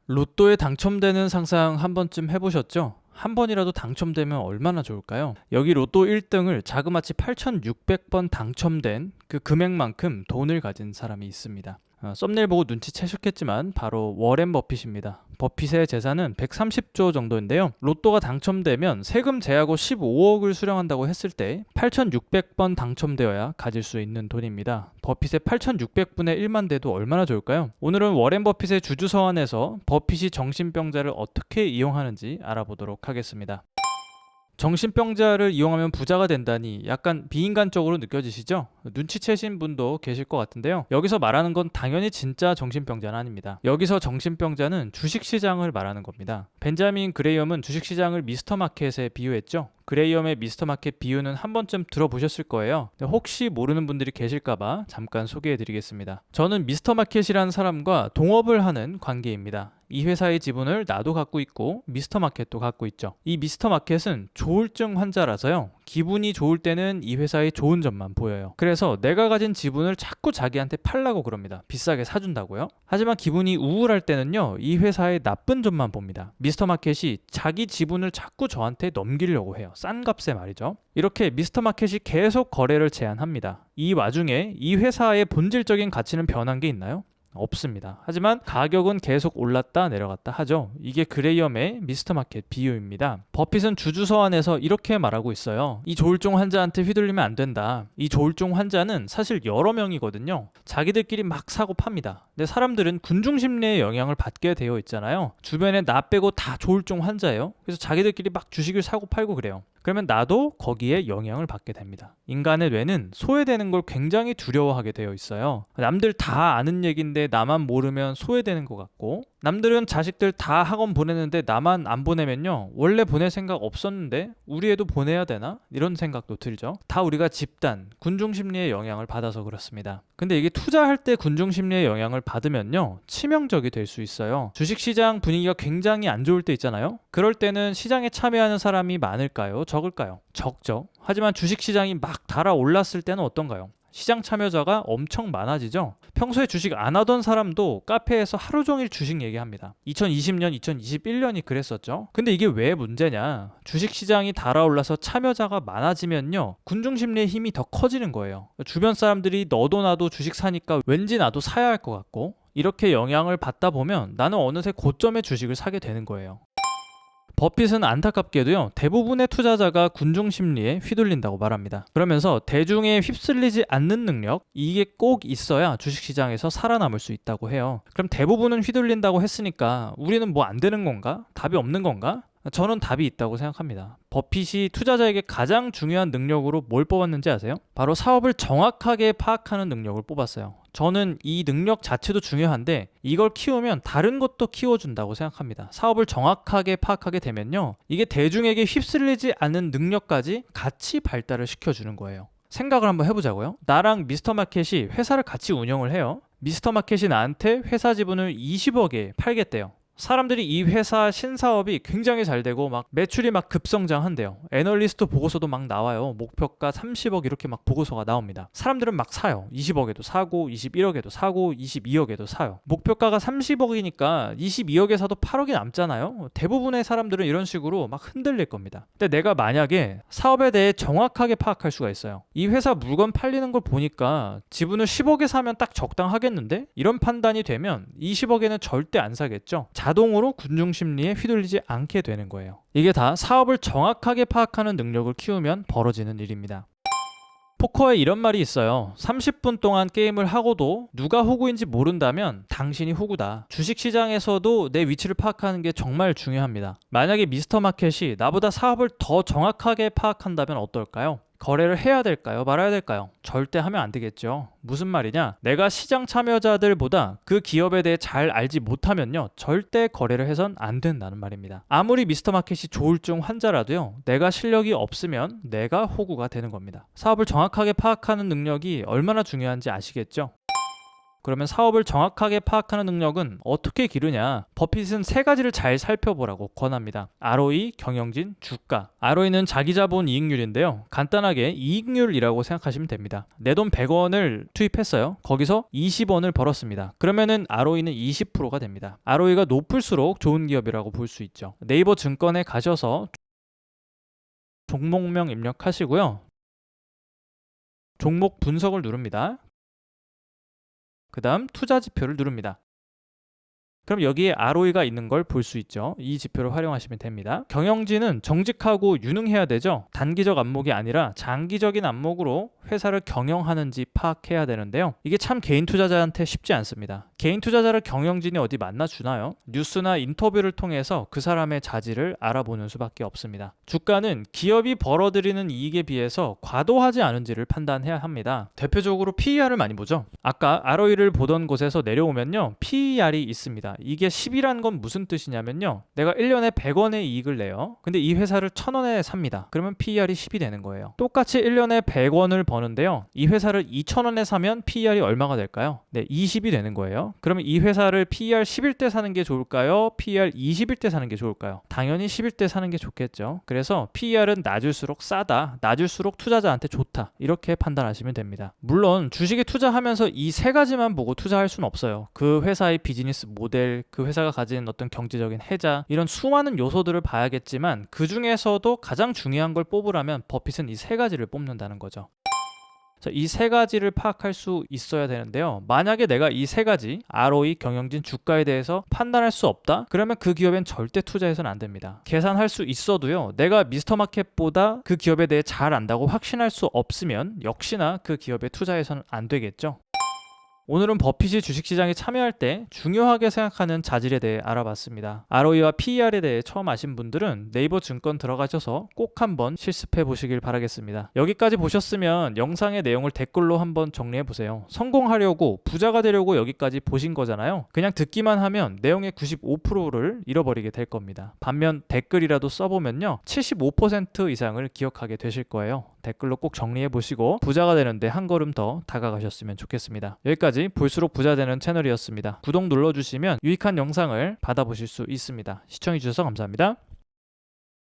로또에 당첨되는 상상 한 번쯤 해보셨죠? 한 번이라도 당첨되면 얼마나 좋을까요? 여기 로또 1등을 자그마치 8,600번 당첨된 그 금액만큼 돈을 가진 사람이 있습니다. 썸네일 보고 눈치채셨겠지만 바로 워렌 버핏입니다. 버핏의 재산은 130조 정도인데요. 로또가 당첨되면 세금 제하고 15억을 수령한다고 했을 때 8,600번 당첨되어야 가질 수 있는 돈입니다. 버핏의 8,600분의 1만 돼도 얼마나 좋을까요? 오늘은 워렌 버핏의 주주서원에서 버핏이 정신병자를 어떻게 이용하는지 알아보도록 하겠습니다. 정신병자를 이용하면 부자가 된다니 약간 비인간적으로 느껴지시죠? 눈치채신 분도 계실 것 같은데요. 여기서 말하는 건 당연히 진짜 정신병자는 아닙니다. 여기서 정신병자는 주식시장을 말하는 겁니다. 벤자민 그레이엄은 주식시장을 미스터마켓에 비유했죠. 그레이엄의 미스터마켓 비유는 한 번쯤 들어보셨을 거예요. 혹시 모르는 분들이 계실까봐 잠깐 소개해드리겠습니다. 저는 미스터마켓이라는 사람과 동업을 하는 관계입니다. 이 회사의 지분을 나도 갖고 있고 미스터마켓도 갖고 있죠. 이 미스터마켓은 조울증 환자라서요. 기분이 좋을 때는 이 회사의 좋은 점만 보여요. 그래서 내가 가진 지분을 자꾸 자기한테 팔라고 그럽니다. 비싸게 사준다고요. 하지만 기분이 우울할 때는요. 이 회사의 나쁜 점만 봅니다. 미스터마켓이 자기 지분을 자꾸 저한테 넘기려고 해요. 싼 값에 말이죠. 이렇게 미스터마켓이 계속 거래를 제한합니다. 이 와중에 이 회사의 본질적인 가치는 변한 게 있나요? 없습니다. 하지만 가격은 계속 올랐다 내려갔다 하죠. 이게 그레이엄의 미스터마켓 비유입니다. 버핏은 주주서원에서 이렇게 말하고 있어요. 이 조울증 환자한테 휘둘리면 안 된다. 이 조울증 환자는 사실 여러 명이거든요. 자기들끼리 막 사고 팝니다. 근데 사람들은 군중심리의 영향을 받게 되어 있잖아요. 주변에 나 빼고 다 조울증 환자예요. 그래서 자기들끼리 막 주식을 사고 팔고 그래요. 그러면 나도 거기에 영향을 받게 됩니다. 인간의 뇌는 소외되는 걸 굉장히 두려워하게 되어 있어요. 남들 다 아는 얘기인데 나만 모르면 소외되는 것 같고, 남들은 자식들 다 학원 보내는데 나만 안 보내면요, 원래 보낼 생각 없었는데 우리 애도 보내야 되나? 이런 생각도 들죠. 다 우리가 집단, 군중심리의 영향을 받아서 그렇습니다. 근데 이게 투자할 때 군중심리의 영향을 받으면요, 치명적이 될 수 있어요. 주식시장 분위기가 굉장히 안 좋을 때 있잖아요. 그럴 때는 시장에 참여하는 사람이 많을까요? 적을까요? 적죠. 하지만 주식시장이 막 달아올랐을 때는 어떤가요? 시장 참여자가 엄청 많아지죠. 평소에 주식 안 하던 사람도 카페에서 하루 종일 주식 얘기합니다. 2020년, 2021년이 그랬었죠. 근데 이게 왜 문제냐? 주식시장이 달아올라서 참여자가 많아지면요, 군중심리의 힘이 더 커지는 거예요. 주변 사람들이 너도 나도 주식 사니까 왠지 나도 사야 할 것 같고, 이렇게 영향을 받다 보면 나는 어느새 고점의 주식을 사게 되는 거예요. 버핏은 안타깝게도요, 대부분의 투자자가 군중심리에 휘둘린다고 말합니다. 그러면서 대중에 휩쓸리지 않는 능력, 이게 꼭 있어야 주식시장에서 살아남을 수 있다고 해요. 그럼 대부분은 휘둘린다고 했으니까 우리는 뭐 안 되는 건가? 답이 없는 건가? 저는 답이 있다고 생각합니다. 버핏이 투자자에게 가장 중요한 능력으로 뭘 뽑았는지 아세요? 바로 사업을 정확하게 파악하는 능력을 뽑았어요. 저는 이 능력 자체도 중요한데 이걸 키우면 다른 것도 키워준다고 생각합니다. 사업을 정확하게 파악하게 되면요, 이게 대중에게 휩쓸리지 않는 능력까지 같이 발달을 시켜주는 거예요. 생각을 한번 해보자고요. 나랑 미스터마켓이 회사를 같이 운영을 해요. 미스터마켓이 나한테 회사 지분을 20억에 팔겠대요. 사람들이 이 회사 신사업이 굉장히 잘 되고 막 매출이 막 급성장한대요. 애널리스트 보고서도 막 나와요. 목표가 30억 이렇게 막 보고서가 나옵니다. 사람들은 막 사요. 20억에도 사고 21억에도 사고 22억에도 사요. 목표가가 30억이니까 22억에 사도 8억이 남잖아요. 대부분의 사람들은 이런 식으로 막 흔들릴 겁니다. 근데 내가 만약에 사업에 대해 정확하게 파악할 수가 있어요. 이 회사 물건 팔리는 걸 보니까 지분을 10억에 사면 딱 적당하겠는데? 이런 판단이 되면 20억에는 절대 안 사겠죠. 자동으로 군중심리에 휘둘리지 않게 되는 거예요. 이게 다 사업을 정확하게 파악하는 능력을 키우면 벌어지는 일입니다. 포커에 이런 말이 있어요. 30분 동안 게임을 하고도 누가 호구인지 모른다면 당신이 호구다. 주식시장에서도 내 위치를 파악하는 게 정말 중요합니다. 만약에 미스터마켓이 나보다 사업을 더 정확하게 파악한다면 어떨까요? 거래를 해야 될까요? 말아야 될까요? 절대 하면 안 되겠죠. 무슨 말이냐? 내가 시장 참여자들보다 그 기업에 대해 잘 알지 못하면요, 절대 거래를 해선 안 된다는 말입니다. 아무리 미스터마켓이 조울증 환자라도요, 내가 실력이 없으면 내가 호구가 되는 겁니다. 사업을 정확하게 파악하는 능력이 얼마나 중요한지 아시겠죠? 그러면 사업을 정확하게 파악하는 능력은 어떻게 기르냐? 버핏은 세 가지를 잘 살펴보라고 권합니다. ROE, 경영진, 주가. ROE는 자기자본 이익률인데요. 간단하게 이익률이라고 생각하시면 됩니다. 내 돈 100원을 투입했어요. 거기서 20원을 벌었습니다. 그러면은 ROE는 20%가 됩니다. ROE가 높을수록 좋은 기업이라고 볼 수 있죠. 네이버 증권에 가셔서 종목명 입력하시고요. 종목 분석을 누릅니다. 그 다음 투자 지표를 누릅니다. 그럼 여기에 ROE가 있는 걸 볼 수 있죠. 이 지표를 활용하시면 됩니다. 경영진은 정직하고 유능해야 되죠. 단기적 안목이 아니라 장기적인 안목으로 회사를 경영하는지 파악해야 되는데요. 이게 참 개인 투자자한테 쉽지 않습니다. 개인 투자자를 경영진이 어디 만나주나요? 뉴스나 인터뷰를 통해서 그 사람의 자질을 알아보는 수밖에 없습니다. 주가는 기업이 벌어들이는 이익에 비해서 과도하지 않은지를 판단해야 합니다. 대표적으로 PER을 많이 보죠. 아까 ROE를 보던 곳에서 내려오면요, PER이 있습니다. 이게 10이란 건 무슨 뜻이냐면요, 내가 1년에 100원의 이익을 내요. 근데 이 회사를 1000원에 삽니다. 그러면 PER이 10이 되는 거예요. 똑같이 1년에 100원을 버는데요, 이 회사를 2000원에 사면 PER이 얼마가 될까요? 네, 20이 되는 거예요. 그러면 이 회사를 PER 10일 때 사는 게 좋을까요? PER 20일 때 사는 게 좋을까요? 당연히 10일 때 사는 게 좋겠죠. 그래서 PER은 낮을수록 싸다, 낮을수록 투자자한테 좋다, 이렇게 판단하시면 됩니다. 물론 주식에 투자하면서 이 세 가지만 보고 투자할 수는 없어요. 그 회사의 비즈니스 모델, 그 회사가 가진 어떤 경제적인 해자, 이런 수많은 요소들을 봐야겠지만 그 중에서도 가장 중요한 걸 뽑으라면 버핏은 이 세 가지를 뽑는다는 거죠. 이 세 가지를 파악할 수 있어야 되는데요. 만약에 내가 이 세 가지 ROE, 경영진, 주가에 대해서 판단할 수 없다? 그러면 그 기업엔 절대 투자해서는 안 됩니다. 계산할 수 있어도요, 내가 미스터마켓보다 그 기업에 대해 잘 안다고 확신할 수 없으면 역시나 그 기업에 투자해서는 안 되겠죠. 오늘은 버핏이 주식시장에 참여할 때 중요하게 생각하는 자질에 대해 알아봤습니다. ROE와 PER에 대해 처음 아신 분들은 네이버 증권 들어가셔서 꼭 한번 실습해 보시길 바라겠습니다. 여기까지 보셨으면 영상의 내용을 댓글로 한번 정리해 보세요. 성공하려고, 부자가 되려고 여기까지 보신 거잖아요. 그냥 듣기만 하면 내용의 95%를 잃어버리게 될 겁니다. 반면 댓글이라도 써보면요, 75% 이상을 기억하게 되실 거예요. 댓글로 꼭 정리해 보시고 부자가 되는데 한 걸음 더 다가가셨으면 좋겠습니다. 여기까지 볼수록 부자 되는 채널이었습니다. 구독 눌러주시면 유익한 영상을 받아보실 수 있습니다. 시청해주셔서 감사합니다.